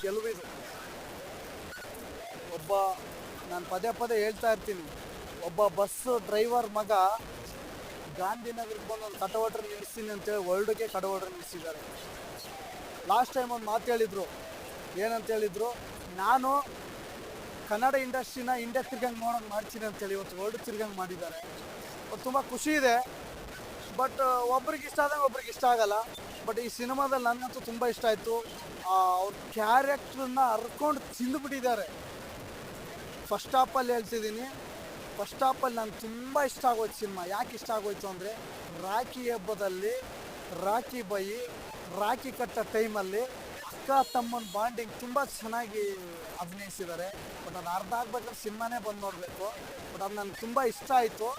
ಗೆಲುವಿದು. ಒಬ್ಬ ನಾನು ಪದೇ ಪದೇ ಹೇಳ್ತಾ ಇರ್ತೀನಿ, ಒಬ್ಬ ಬಸ್ ಡ್ರೈವರ್ ಮಗ ಗಾಂಧಿನಗರಕ್ಕೆ ಬಂದು ಒಂದು ಕಟವಟ್ರೆ ನಿಲ್ಲಿಸ್ತೀನಿ ಅಂತೇಳಿ ವರ್ಲ್ಡ್ಗೆ ಕಟವಟ್ರೆ ನಿಲ್ಲಿಸಿದ್ದಾರೆ. ಲಾಸ್ಟ್ ಟೈಮ್ ಒಂದು ಮಾತು ಹೇಳಿದರು, ಏನಂತ ಹೇಳಿದರು, ನಾನು ಕನ್ನಡ ಇಂಡಸ್ಟ್ರಿನ ಇಂಡಿಯಾ ತಿರ್ಗಂಗೆ ನೋಡೋಂಗೆ ಮಾಡ್ತೀನಿ ಅಂತೇಳಿ ಇವತ್ತು ವರ್ಲ್ಡ್ ತಿರ್ಗಂಗೆ ಮಾಡಿದ್ದಾರೆ. ತುಂಬ ಖುಷಿ ಇದೆ. ಬಟ್ ಒಬ್ರಿಗೆ ಇಷ್ಟ ಆದಂಗೆ ಒಬ್ರಿಗೆ ಇಷ್ಟ ಆಗಲ್ಲ. ಬಟ್ ಈ ಸಿನಿಮಾದಲ್ಲಿ ನನಗಂತೂ ತುಂಬ ಇಷ್ಟ ಆಯಿತು. ಅವ್ರ ಕ್ಯಾರೆಕ್ಟ್ರನ್ನ ಹರ್ಕೊಂಡು ತಿಂದುಬಿಟ್ಟಿದ್ದಾರೆ. ಫಸ್ಟ್ ಹಾಫಲ್ಲಿ ಹೇಳ್ತಿದ್ದೀನಿ, ಫಸ್ಟ್ ಹಾಫಲ್ಲಿ ನನಗೆ ತುಂಬ ಇಷ್ಟ ಆಗೋಯ್ತು ಸಿನಿಮಾ. ಯಾಕೆ ಇಷ್ಟ ಆಗೋಯ್ತು ಅಂದರೆ, ರಾಖಿ ಹಬ್ಬದಲ್ಲಿ ರಾಖಿ ಬೈ ರಾಖಿ ಕಟ್ಟೋ ಟೈಮಲ್ಲಿ ಅಕ್ಕ ತಮ್ಮನ ಬಾಂಡಿಂಗ್ ತುಂಬ ಚೆನ್ನಾಗಿ ಅಭಿನಯಿಸಿದ್ದಾರೆ. ಬಟ್ ಅದು ಅರ್ಧ ಆಗ್ಬೇಕಾದ್ರೆ ಸಿನಿಮಾನೇ ಬಂದು ನೋಡಬೇಕು. ಬಟ್ ಅದು ನನಗೆ ತುಂಬ ಇಷ್ಟ ಆಯಿತು.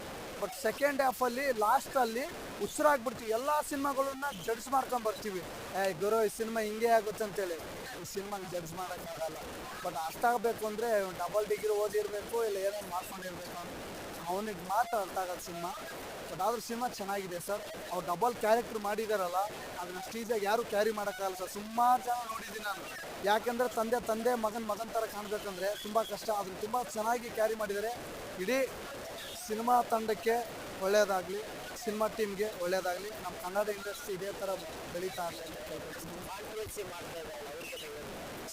ಬಟ್ ಸೆಕೆಂಡ್ ಹಾಫಲ್ಲಿ ಲಾಸ್ಟಲ್ಲಿ ಉಸಿರಾಗ್ಬಿಡ್ತೀವಿ. ಎಲ್ಲ ಸಿನಿಮಾಗಳನ್ನ ಜಡ್ಜ್ ಮಾಡ್ಕೊಂಬರ್ತೀವಿ, ಗುರು ಈ ಸಿನಿಮಾ ಹಿಂಗೆ ಆಗುತ್ತೆ ಅಂತೇಳಿ. ಈ ಸಿನಿಮಾನ ಜಡ್ಜ್ ಮಾಡೋಕ್ಕಾಗಲ್ಲ. ಬಟ್ ಅರ್ಥ ಆಗಬೇಕು ಅಂದರೆ ಡಬಲ್ ಡಿಗ್ರಿ ಓದಿರಬೇಕು, ಇಲ್ಲ ಏನೋ ಮಾಡ್ಕೊಂಡಿರ್ಬೇಕು, ಅವನಿಗೆ ಮಾತ್ರ ಅರ್ಥ ಆಗೋದು ಸಿನಿಮಾ. ಬಟ್ ಆದರೂ ಸಿನಿಮಾ ಚೆನ್ನಾಗಿದೆ ಸರ್. ಅವ್ರು ಡಬಲ್ ಕ್ಯಾರೆಕ್ಟ್ರ್ ಮಾಡಿದಾರಲ್ಲ, ಅದನ್ನ ಸ್ಟೇಜಾಗಿ ಯಾರೂ ಕ್ಯಾರಿ ಮಾಡೋಕ್ಕಾಗಲ್ಲ ಸರ್. ಸುಮಾರು ಜನ ನೋಡಿದ್ದೀನಿ ನಾನು. ಯಾಕೆಂದರೆ ತಂದೆ ಮಗನ ಥರ ಕಾಣಬೇಕಂದ್ರೆ ತುಂಬ ಕಷ್ಟ. ಅದನ್ನು ತುಂಬ ಚೆನ್ನಾಗಿ ಕ್ಯಾರಿ ಮಾಡಿದ್ದಾರೆ. ಇಡೀ ಸಿನಿಮಾ ತಂಡಕ್ಕೆ ಒಳ್ಳೆಯದಾಗಲಿ, ಸಿನಿಮಾ ಟೀಮ್ಗೆ ಒಳ್ಳೆಯದಾಗಲಿ. ನಮ್ಮ ಕನ್ನಡ ಇಂಡಸ್ಟ್ರಿ ಇದೇ ಥರ ಬೆಳೀತಾ ಆಗಲಿ ಅಂತ ಕೇಳ್ಕೊಳ್ತೀನಿ.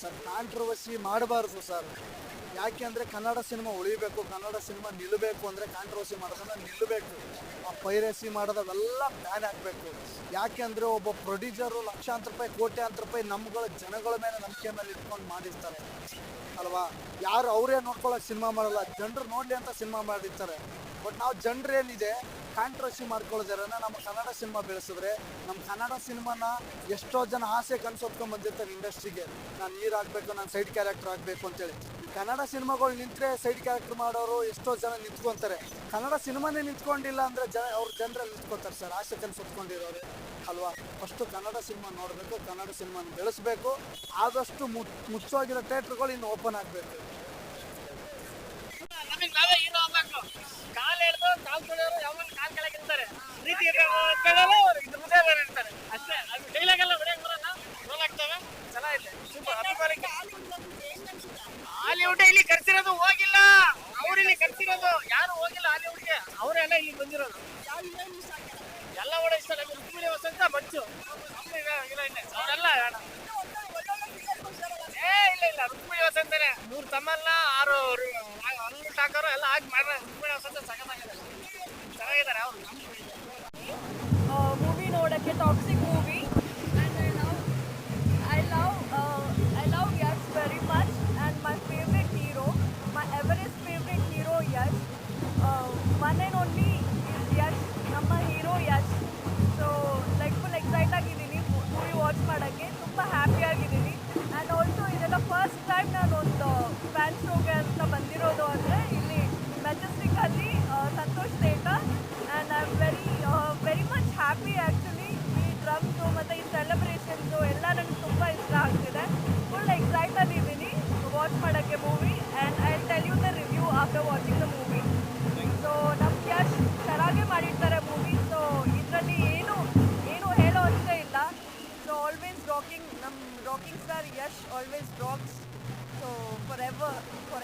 ಸರ್ ಕಾಂಟ್ರವರ್ಸಿ ಮಾಡಬಾರ್ದು ಸರ್. ಯಾಕೆ ಅಂದರೆ ಕನ್ನಡ ಸಿನಿಮಾ ಉಳಿಬೇಕು, ಕನ್ನಡ ಸಿನಿಮಾ ನಿಲ್ಲಬೇಕು ಅಂದರೆ ಕಾಂಟ್ರವರ್ಸಿ ಮಾಡೋದನ್ನು ನಿಲ್ಲಬೇಕು. ಆ ಪೈರಸಿ ಮಾಡೋದವೆಲ್ಲ ಬ್ಯಾನ್ ಆಗಬೇಕು. ಯಾಕೆ ಅಂದರೆ ಒಬ್ಬ ಪ್ರೊಡ್ಯೂಸರು ಲಕ್ಷಾಂತರ ರೂಪಾಯಿ ಕೋಟ್ಯಾಂತರ ರೂಪಾಯಿ ಜನಗಳ ಮೇಲೆ ನಂಬಿಕೆ ಮೇಲೆ ಇಟ್ಕೊಂಡು ಮಾಡಿರ್ತಾರೆ ಅಲ್ವಾ. ಯಾರು ಅವರೇ ನೋಡ್ಕೊಳ್ಳೋಕೆ ಸಿನಿಮಾ ಮಾಡಲ್ಲ, ಜನರು ನೋಡಲಿ ಅಂತ ಸಿನಿಮಾ ಮಾಡಿರ್ತಾರೆ. ಬಟ್ ನಾವು ಜನರೇನಿದೆ ಕಾಂಟ್ರವರ್ಸಿ ಮಾಡ್ಕೊಳ್ಳೋದಾರನ್ನ ನಮ್ಮ ಕನ್ನಡ ಸಿನಿಮಾ ಬೆಳೆಸಿದ್ರೆ, ನಮ್ಮ ಕನ್ನಡ ಸಿನಿಮಾನ ಎಷ್ಟೋ ಜನ ಆಸೆ ಕನ್ಸೊತ್ಕೊಂಡು ಬಂದಿರ್ತಾರೆ ಇಂಡಸ್ಟ್ರಿಗೆ. ನಾನು ನೀರು ಆಗಬೇಕು, ನಾನು ಸೈಡ್ ಕ್ಯಾರೆಕ್ಟರ್ ಆಗಬೇಕು ಅಂತೇಳಿ. ಕನ್ನಡ ಸಿನಿಮಾಗಳು ನಿಂತರೆ ಸೈಡ್ ಕ್ಯಾರೆಕ್ಟರ್ ಮಾಡೋರು ಎಷ್ಟೋ ಜನ ನಿಂತ್ಕೊತಾರೆ. ಕನ್ನಡ ಸಿನಿಮಾನೇ ನಿಂತ್ಕೊಂಡಿಲ್ಲ ಅಂದರೆ ಅವ್ರ ಜನರಲ್ಲಿ ನಿಂತ್ಕೊತಾರೆ ಸರ್, ಆಸೆ ಕನ್ಸೊತ್ಕೊಂಡಿರೋರು ಅಲ್ವಾ. ಫಸ್ಟು ಕನ್ನಡ ಸಿನಿಮಾ ನೋಡಬೇಕು, ಕನ್ನಡ ಸಿನಿಮಾನ ಬೆಳೆಸಬೇಕು. ಆದಷ್ಟು ಮುಚ್ಚೋಗಿರೋ ಥಿಯೇಟ್ರ್ಗಳು ಇನ್ನು ಓಪನ್ ಆಗಬೇಕು. ಕಾಲು ಹೇಳ್ದು ಕಾಲು ತೊಳೆಯೋರು ಯಾವಾಗ ಕಾಲು ಕೆಳಗಿರ್ತಾರೆ, ಪ್ರೀತಿ ಇರ್ತಾರೆ ಅಷ್ಟೇ. ಅದು ಡೈಲಾಗೆಲ್ಲ ಹೊಡೆಯಕ್ಕೆ ಬರೋಣ, ರೋಲ್ ಆಗ್ತವೆ, ಚೆನ್ನಾಗಿದೆ, ಸೂಪರ್. ಹಾಲಿವುಡ್ ಇಲ್ಲಿ ಕರ್ಸಿರೋದು ಹೋಗಿಲ್ಲ, ಅವ್ರು ಇಲ್ಲಿ ಕರ್ಸಿರೋದು ಯಾರು ಹೋಗಿಲ್ಲ ಹಾಲಿವುಡ್ಗೆ, ಅವರೆಲ್ಲ ಇಲ್ಲಿ ಬಂದಿರೋದು. ಎಲ್ಲ ಕೂಡ ಇಷ್ಟ. ನಮಗೆ ರುಕ್ಮಿಣಿ ವಸಂತ ಬಚ್ಚು ಅವರೆಲ್ಲ ಇಲ್ಲ ರುಕ್ಮಿಣಿ ವಸಂತನೇ 3 ತಮ್ಮಲ್ಲ 6 ಅನ್ಬಿಟ್ಟು ಹಾಕೋರು ಎಲ್ಲ ಹಾಕಿ ಮಾಡ್ರ. ರುಕ್ಮಿಣಿ ವಸಂತ ಸಖತ್ತಾಗಿದೆ, ಚೆನ್ನಾಗಿದ್ದಾರೆ ಅವರು. ಮೂವಿ ನೋಡಕ್ಕೆ toxic movie. I love Yash very much, and my favorite hero, my Everest favorite hero Yash. One and only is Yash, ನಮ್ಮ hero Yash. So like full excite ಆಗಿದ್ದೀನಿ ಮೂವಿ ವಾಚ್ ಮಾಡೋಕ್ಕೆ, ತುಂಬ ಹ್ಯಾಪಿ ಆಗಿದ್ದೀನಿ. And also ಇದೆಲ್ಲ first time ನಾನು ಒಂದು fan ಶೋಗೆ ಅಂತ ಬಂದಿರೋದು ಅಂದರೆ ಇಲ್ಲಿ ಮೆಜೆಸ್ಟಿಕಲ್ಲಿ Santosh theatre. And I am very much happy actually. ಈ ಡ್ರಮ್ಸು ಮತ್ತು ಈ ಸೆಲೆಬ್ರೇಷನ್ಸು ಎಲ್ಲ ನನಗೆ ತುಂಬ ಇಷ್ಟ ಆಗ್ತಿದೆ. ಫುಲ್ ಎಕ್ಸೈಟಲ್ಲಿ ಇದ್ದೀನಿ ವಾಚ್ ಮಾಡೋಕ್ಕೆ movie. And I tell you the review after watching the movie. So ನಮ್ಮ ಯಶ್ ಚೆನ್ನಾಗೇ ಮಾಡಿರ್ತಾರೆ ಮೂವಿ. ಸೊ ಇದರಲ್ಲಿ ಏನು ಹೇಳೋ ಅಷ್ಟೇ ಇಲ್ಲ. ಸೊ ಆಲ್ವೇಸ್ ರಾಕಿಂಗ್, ನಮ್ಮ rocking star Yash always rocks. So for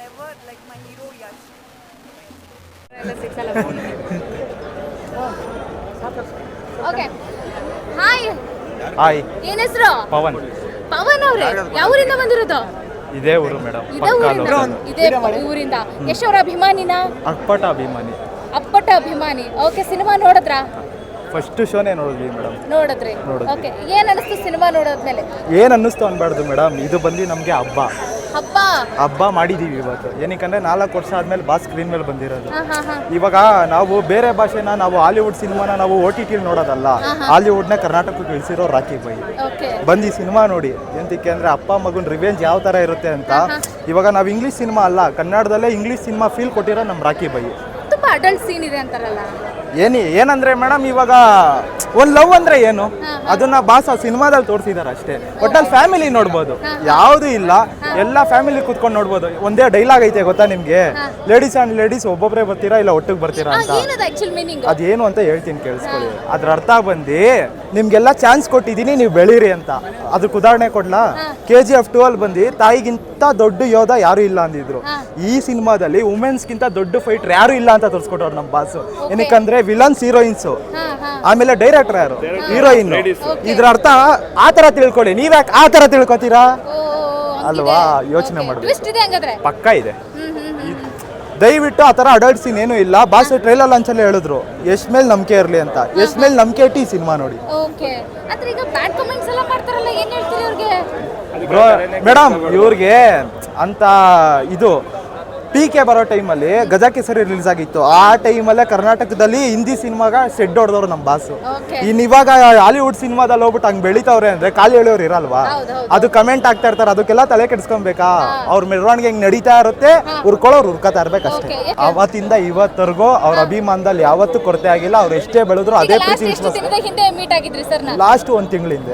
ever like my hero Yash. Okay, hi. ಏನ್ ಹೆಸರು? ಪವನ್. ಪವನ್ ಅವ್ರೆ, ಯಾವ ಊರಿಂದ ಬಂದಿರೋದು? ಇದೇ ಊರು ಮೇಡಮ್. ಇದೇ ಊರಿಂದ. ಯಶೋರ ಅಭಿಮಾನಿನ? ಅಪ್ಪಟ ಅಭಿಮಾನಿ. ಅಪ್ಪಟ ಅಭಿಮಾನಿ. ಓಕೆ, ಸಿನಿಮಾ ನೋಡಿದ್ರಾ? ಫಸ್ಟ್ ಶೋನೇ ನೋಡಿದ್ವಿ ಮೇಡಮ್. ನೋಡಿದ್ರಿ? ಓಕೆ, ಏನ್ ಅನಿಸ್ತು ಸಿನಿಮಾ ನೋಡೋದ್ಮೇಲೆ? ಏನ್ ಅನ್ನಿಸ್ತು ಅನ್ಬಾರ್ದು ಮೇಡಮ್, ಇದು ಬಂದು ನಮಗೆ ಹಬ್ಬ ಮಾಡಿದೀವಿ ಇವತ್ತು. ಏನಕ್ಕಂದ್ರೆ 4 ವರ್ಷ ಆದ್ಮೇಲೆ ಸ್ಕ್ರೀನ್ ಮೇಲೆ ಬಂದಿರೋದು. ಇವಾಗ ನಾವು ಬೇರೆ ಭಾಷೆನ, ನಾವು ಹಾಲಿವುಡ್ ಸಿನಿಮಾನ ನಾವು OTT ನೋಡೋದಲ್ಲ, ಹಾಲಿವುಡ್ನ ಕರ್ನಾಟಕಕ್ಕೆ ಇಳಿಸಿರೋ ರಾಖಿ ಬೈ ಬಂದು ಈ ಸಿನಿಮಾ ನೋಡಿ. ಎಂತಕ್ಕೆ ಅಂದ್ರೆ ಅಪ್ಪ ಮಗನ್ ರಿವೆಂಜ್ ಯಾವ ತರ ಇರುತ್ತೆ ಅಂತ. ಇವಾಗ ನಾವು ಇಂಗ್ಲಿಷ್ ಸಿನಿಮಾ ಅಲ್ಲ, ಕನ್ನಡದಲ್ಲೇ ಇಂಗ್ಲಿಷ್ ಸಿನಿಮಾ ಫೀಲ್ ಕೊಟ್ಟಿರೋ ನಮ್ಮ ರಾಖಿ ಬೈ. ತುಂಬಾ ಅಡಲ್ಟ್ ಸೀನ್ ಇದೆ ಅಂತಾರಲ್ಲ, ಏನಂದ್ರೆ ಮೇಡಮ್, ಇವಾಗ ಒಂದು ಲವ್ ಅಂದ್ರೆ ಏನು ಅದನ್ನ ಸಿನಿಮಾದಲ್ಲಿ ತೋರಿಸಿದಾರೆ ಅಷ್ಟೇ. ಒಟ್ಟಲ್ಲಿ ಫ್ಯಾಮಿಲಿ ನೋಡ್ಬೋದು, ಯಾವುದು ಇಲ್ಲ. ಎಲ್ಲ ಫ್ಯಾಮಿಲಿ ಕೂತ್ಕೊಂಡು ನೋಡ್ಬೋದು. ಒಂದೇ ಡೈಲಾಗ್ ಐತೆ ಗೊತ್ತಾ ನಿಮ್ಗೆ, ಲೇಡೀಸ್ ಅಂಡ್ ಲೇಡೀಸ್ ಒಬ್ಬೊಬ್ಬರೇ ಬರ್ತೀರಾ ಇಲ್ಲ ಒಟ್ಟಿಗೆ ಬರ್ತೀರಾ ಅಂತ. ಏನದು ಆಕ್ಚುಲ್ ಮೀನಿಂಗ್? ಅದೇನು ಅಂತ ಹೇಳ್ತೀನಿ ಕೇಳಿಸ್ಕೊಳ್ಳಿ. ಅದ್ರ ಅರ್ಥ ಬಂದು ನಿಮ್ಗೆಲ್ಲ ಚಾನ್ಸ್ ಕೊಟ್ಟಿದ್ದೀನಿ ನೀವು ಬೆಳೀರಿ ಅಂತ. ಅದಕ್ಕೆ ಉದಾಹರಣೆ ಕೊಡ್ಲಾ? KGF 2 ಅಲ್ಲಿ ಬಂದು ತಾಯಿಗಿಂತ ದೊಡ್ಡ ಯೋಧ ಯಾರು ಇಲ್ಲ ಅಂದಿದ್ರು. ಈ ಸಿನಿಮಾದಲ್ಲಿ ವುಮೆನ್ಸ್ಗಿಂತ ದೊಡ್ಡ ಫೈಟರ್ ಯಾರು ಇಲ್ಲ ಅಂತ ತೋರಿಸ್ಕೊಟ್ಟವ್ರು ನಮ್ಮ ಬಾಸು. ಏನಕ್ಕಂದ್ರೆ ವಿಲನ್ಸ್ ಹೀರೋಯಿನ್ಸ್, ಆಮೇಲೆ ಡೈರೆಕ್ಟರ್ ಯಾರು ಹೀರೋಯಿನ್. ಇದ್ರ ಅರ್ಥ ಆ ತರ ತಿಳ್ಕೊಳ್ಳಿ. ನೀವ್ಯಾಕೆ ಆ ತರ ತಿಳ್ಕೊತೀರಾ ಅಲ್ವಾ? ಯೋಚನೆ ಮಾಡ್ಬೇಕು. ಪಕ್ಕ ಇದೆ. ದಯವಿಟ್ಟು ಆ ಥರ ಅಡಲ್ಟ್ ಸೀನ್ ಏನೂ ಇಲ್ಲ. ಬಾಸ್ ಟ್ರೈಲರ್ ಲಾಂಚಲ್ಲಿ ಹೇಳಿದ್ರು ಯಶ್ ಮೇಲೆ ನಂಬಿಕೆ ಇರಲಿ ಅಂತ. ಯಶ್ ಮೇಲೆ ನಂಬಿಕೆ ಇಟ್ಟು ಈ ಸಿನಿಮಾ ನೋಡಿ. ಓಕೆ, ಅಂದ್ರೆ ಈಗ ಬ್ಯಾಡ್ ಕಮೆಂಟ್ಸ್ ಎಲ್ಲ ಮಾಡ್ತಾರಲ್ಲ, ಏನ್ ಹೇಳ್ತೀರಿ ಅವ್ರಿಗೆ? ಬ್ರೋ ಮೇಡಮ್, ಇವ್ರಿಗೆ ಅಂತ ಇದು PK ಬರೋ ಟೈಮಲ್ಲಿ ಗಜಕೇಸರಿ ರಿಲೀಸ್ ಆಗಿತ್ತು. ಆ ಟೈಮಲ್ಲೇ ಕರ್ನಾಟಕದಲ್ಲಿ ಹಿಂದಿ ಸಿನಿಮಾಗ ಸೆಡ್ ಹೊಡೆದವ್ರು ನಮ್ಮ ಬಾಸು. ಇನ್ನು ಇವಾಗ ಹಾಲಿವುಡ್ ಸಿನಿಮಾದಲ್ಲಿ ಹೋಗ್ಬಿಟ್ಟು ಹಂಗೆ ಬೆಳಿತಾವ್ರೆ ಅಂದ್ರೆ ಖಾಲಿ ಹೇಳೋರು ಇರಲ್ವಾ? ಅದು ಕಮೆಂಟ್ ಆಗ್ತಾ ಇರ್ತಾರೆ. ಅದಕ್ಕೆಲ್ಲ ತಲೆ ಕೆಡಿಸ್ಕೊಬೇಕಾ? ಅವ್ರ ಮೆರವಣಿಗೆ ಹೆಂಗ್ ನಡೀತಾ ಇರುತ್ತೆ, ಉರ್ಕೊಳ್ಳೋರು ಉರ್ಕೋತಾ ಇರ್ಬೇಕಷ್ಟೇ. ಅವತ್ತಿಂದ ಇವತ್ತರೆಗೂ ಅವ್ರ ಅಭಿಮಾನದಲ್ಲಿ ಯಾವತ್ತೂ ಕೊರತೆ ಆಗಿಲ್ಲ. ಅವ್ರು ಎಷ್ಟೇ ಬೆಳೆದ್ರು ಅದೇ ಪ್ರೀತಿ ವಿಶ್ವಾಸ. ಲಾಸ್ಟ್ ಒಂದ್ ತಿಂಗಳಿಂದ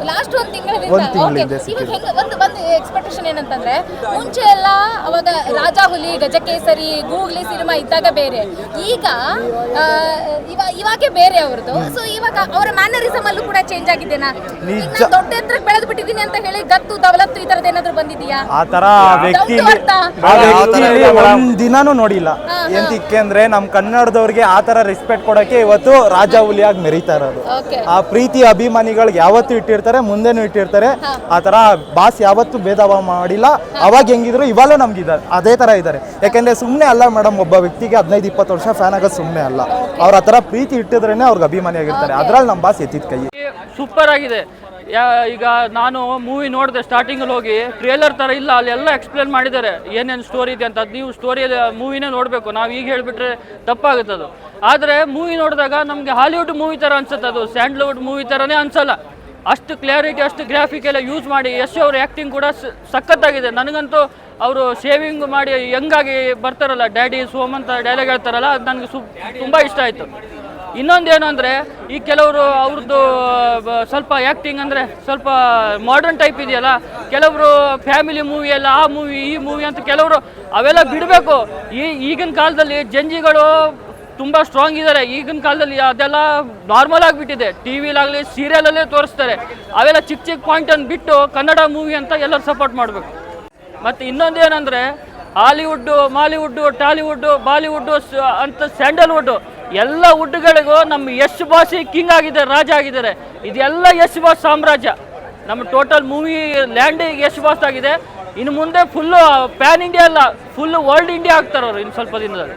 ಒಂದು ಎಕ್ಸ್ಪೆಕ್ಟೇಷನ್ ಏನಂತಂದ್ರೆ, ಮುಂಚೆ ಎಲ್ಲ ಅವಾಗ ರಾಜಾ ಹುಲಿ, ಗಜಕೇಸರಿ, ಗೂಗ್ಲಿ ಸಿನಿಮಾ ಇದ್ದಾಗ ಬೇರೆ, ಈಗ ಇವಾಗೆ ಬೇರೆ ಅವ್ರದ್ದು. ಸೊ ಇವಾಗ ಅವರ ಮ್ಯಾನರಿಸಮ್ ಅಲ್ಲೂ ಕೂಡ ಚೇಂಜ್ ಆಗಿದೆನಾ? ದೊಡ್ಡ ಎತ್ತರಕ್ಕೆ ಬೆಳೆದು ಬಿಟ್ಟಿದ್ದೀನಿ ಅಂತ ಹೇಳಿ ಗತ್ತು ದವಲತ್ತು ಈ ತರದ್ ಏನಾದ್ರು ಬಂದಿದ್ಯಾ? ಆ ತರ ವ್ಯಕ್ತಿ ಒಂದ್ ದಿನಾನು ನೋಡಿಲ್ಲ. ಎಂತಕ್ಕೆ ಅಂದ್ರೆ ನಮ್ ಕನ್ನಡದವ್ರಿಗೆ ಆ ತರ ರೆಸ್ಪೆಕ್ಟ್ ಕೊಡಕ್ಕೆ ಇವತ್ತು ರಾಜಾ ಹುಲಿಯಾಗಿ ಮೆರೀತಾ ಇರೋದು. ಆ ಪ್ರೀತಿ ಅಭಿಮಾನಿಗಳಿಗೆ ಯಾವತ್ತೂ ಇಟ್ಟಿರ್ತಾರೆ, ಮುಂದೆನೂ ಇಟ್ಟಿರ್ತಾರೆ. ಆ ತರ ಬಾಸ್ ಯಾವತ್ತೂ ಭೇದ ಭಾವ ಮಾಡಿಲ್ಲ. ಅವಾಗ ಹೆಂಗಿದ್ರು ಇವಾಗಲೂ ನಮ್ಗಿದ್ದಾರೆ ಅದೇ ತರ ಇದ್ದಾರೆ. ಯಾಕೆಂದ್ರೆ ಸುಮ್ಮನೆ ಅಲ್ಲ ಮೇಡಮ್, ಒಬ್ಬ ವ್ಯಕ್ತಿಗೆ 15-20 ವರ್ಷ ಫ್ಯಾನ್ ಆಗೋದು ಸುಮ್ಮನೆ ಅಲ್ಲ. ಅವ್ರ ಆ ಥರ ಪ್ರೀತಿ ಇಟ್ಟಿದ್ರೇನೆ ಅವ್ರಿಗೆ ಅಭಿಮಾನಿ ಆಗಿರ್ತಾರೆ. ಅದ್ರಲ್ಲಿ ನಮ್ಮ ಬಾಸ್ ಎತ್ತಿದ ಕೈ. ಸೂಪರ್ ಆಗಿದೆ. ಈಗ ನಾನು ಮೂವಿ ನೋಡಿದೆ, ಸ್ಟಾರ್ಟಿಂಗಲ್ಲಿ ಹೋಗಿ ಟ್ರೇಲರ್ ಥರ ಇಲ್ಲ, ಅಲ್ಲೆಲ್ಲ ಎಕ್ಸ್ಪ್ಲೇನ್ ಮಾಡಿದ್ದಾರೆ ಏನೇನು ಸ್ಟೋರಿ ಇದೆ ಅಂತ. ಅದು ನೀವು ಸ್ಟೋರಿ ಮೂವಿನೇ ನೋಡಬೇಕು. ನಾವು ಈಗ ಹೇಳಿಬಿಟ್ರೆ ತಪ್ಪಾಗುತ್ತೆ ಅದು. ಆದರೆ ಮೂವಿ ನೋಡಿದಾಗ ನಮಗೆ ಹಾಲಿವುಡ್ ಮೂವಿ ಥರ ಅನ್ಸುತ್ತೆ, ಅದು ಸ್ಯಾಂಡಲ್ವುಡ್ ಮೂವಿ ಥರನೇ ಅನ್ಸಲ್ಲ. ಅಷ್ಟು ಕ್ಲಾರಿಟಿ, ಅಷ್ಟು ಗ್ರಾಫಿಕ್ ಎಲ್ಲ ಯೂಸ್ ಮಾಡಿ. ಯಶ್ ಅವ್ರ ಆ್ಯಕ್ಟಿಂಗ್ ಕೂಡ ಸಖತ್ತಾಗಿದೆ. ನನಗಂತೂ ಅವರು ಶೇವಿಂಗ್ ಮಾಡಿ ಯಂಗಾಗಿ ಬರ್ತಾರಲ್ಲ, ಡ್ಯಾಡಿ ಸೋಮ್ ಅಂತ ಡೈಲಾಗ್ ಹೇಳ್ತಾರಲ್ಲ, ಅದು ನನಗೆ ತುಂಬ ಇಷ್ಟ ಆಯಿತು. ಇನ್ನೊಂದೇನು ಅಂದರೆ, ಈ ಕೆಲವರು ಅವ್ರದ್ದು ಸ್ವಲ್ಪ ಆ್ಯಕ್ಟಿಂಗ್ ಅಂದರೆ ಸ್ವಲ್ಪ ಮಾಡರ್ನ್ ಟೈಪ್ ಇದೆಯಲ್ಲ, ಕೆಲವರು ಫ್ಯಾಮಿಲಿ ಮೂವಿ ಎಲ್ಲ ಆ ಮೂವಿ ಈ ಮೂವಿ ಅಂತ ಕೆಲವರು ಅವೆಲ್ಲ ಬಿಡಬೇಕು. ಈಗಿನ ಕಾಲದಲ್ಲಿ ಜಂಜಿಗಳು ತುಂಬ ಸ್ಟ್ರಾಂಗ್ ಇದ್ದಾರೆ. ಈಗಿನ ಕಾಲದಲ್ಲಿ ಅದೆಲ್ಲ ನಾರ್ಮಲ್ ಆಗಿಬಿಟ್ಟಿದೆ. ಟಿ ವಿಲಾಗಲಿ ಸೀರಿಯಲಲ್ಲೇ ತೋರಿಸ್ತಾರೆ. ಅವೆಲ್ಲ ಚಿಕ್ಕ ಚಿಕ್ಕ ಪಾಯಿಂಟನ್ನು ಬಿಟ್ಟು ಕನ್ನಡ ಮೂವಿ ಅಂತ ಎಲ್ಲರೂ ಸಪೋರ್ಟ್ ಮಾಡಬೇಕು. ಮತ್ತು ಇನ್ನೊಂದೇನೆಂದರೆ, ಹಾಲಿವುಡ್ಡು, ಮಾಲಿವುಡ್ಡು, ಟಾಲಿವುಡ್ಡು, ಬಾಲಿವುಡ್ಡು ಅಂತ ಸ್ಯಾಂಡಲ್ವುಡ್ಡು ಎಲ್ಲ ವುಡ್ಗಳಿಗೂ ನಮ್ಮ ಯಶ್ ಬಾಸಿ ಕಿಂಗ್ ಆಗಿದ್ದಾರೆ, ರಾಜ ಆಗಿದ್ದಾರೆ. ಇದೆಲ್ಲ ಯಶ್ ಬಾಸ್ ಸಾಮ್ರಾಜ್ಯ. ನಮ್ಮ ಟೋಟಲ್ ಮೂವಿ ಲ್ಯಾಂಡೇ ಯಶ್ ಬಾಸ್ ಆಗಿದೆ. ಇನ್ನು ಮುಂದೆ ಫುಲ್ಲು ಪ್ಯಾನ್ ಇಂಡಿಯಾ ಅಲ್ಲ, ಫುಲ್ಲು ವರ್ಲ್ಡ್ ಇಂಡಿಯಾ ಆಗ್ತಾರೆ ಅವರು ಇನ್ನು ಸ್ವಲ್ಪ ದಿನದಲ್ಲಿ.